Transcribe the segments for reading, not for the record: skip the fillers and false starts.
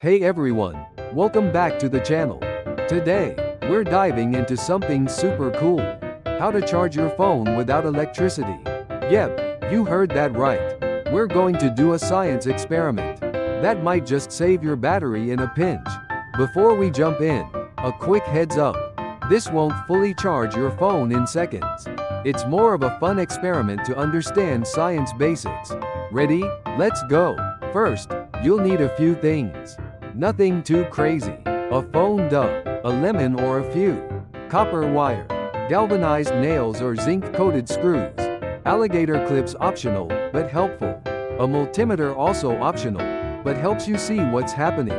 Hey everyone, welcome back to the channel. Today, we're diving into something super cool. How to charge your phone without electricity. Yep, you heard that right. We're going to do a science experiment. That might just save your battery in a pinch. Before we jump in, a quick heads up. This won't fully charge your phone in seconds. It's more of a fun experiment to understand science basics. Ready? Let's go. First, you'll need a few things. Nothing too crazy. A phone duh, a lemon or a few. Copper wire. Galvanized nails or zinc-coated screws. Alligator clips optional, but helpful. A multimeter also optional, but helps you see what's happening.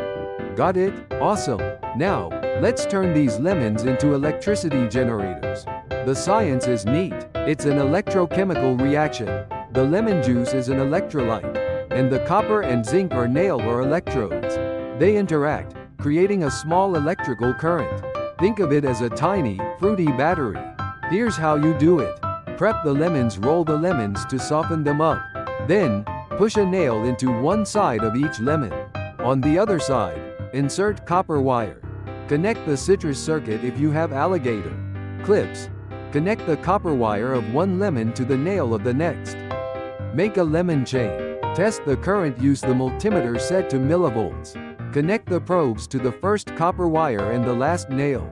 Got it? Awesome. Now, let's turn these lemons into electricity generators. The science is neat. It's an electrochemical reaction. The lemon juice is an electrolyte, and the copper and zinc are nail or electrodes. They interact, creating a small electrical current. Think of it as a tiny, fruity battery. Here's how you do it. Prep the lemons. Roll the lemons to soften them up. Then, push a nail into one side of each lemon. On the other side, insert copper wire. Connect the citrus circuit if you have alligator clips. Connect the copper wire of one lemon to the nail of the next. Make a lemon chain. Test the current. Use the multimeter set to millivolts. Connect the probes to the first copper wire and the last nail.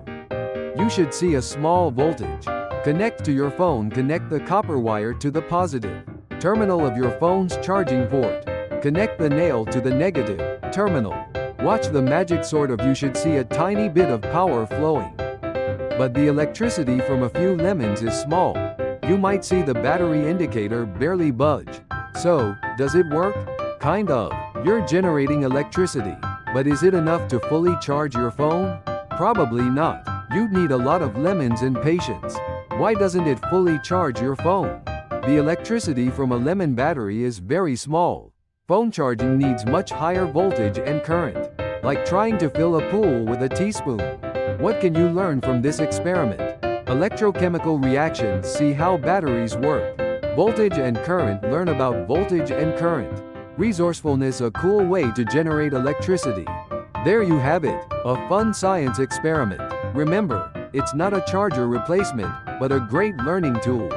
You should see a small voltage. Connect to your phone. Connect the copper wire to the positive terminal of your phone's charging port. Connect the nail to the negative terminal. Watch the magic. You should see a tiny bit of power flowing. But the electricity from a few lemons is small. You might see the battery indicator barely budge. So, does it work? Kind of. You're generating electricity. But is it enough to fully charge your phone? Probably not. You'd need a lot of lemons and patience. Why doesn't it fully charge your phone? The electricity from a lemon battery is very small. Phone charging needs much higher voltage and current. Like trying to fill a pool with a teaspoon. What can you learn from this experiment? Electrochemical reactions. See how batteries work. Voltage and current. Learn about voltage and current. Resourcefulness. A cool way to generate electricity. There you have it, a fun science experiment. Remember, it's not a charger replacement, but a great learning tool.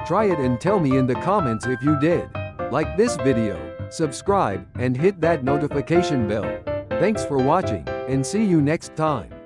Try it and tell me in the comments if you did. Like this video, subscribe, and hit that notification bell. Thanks for watching, and see you next time.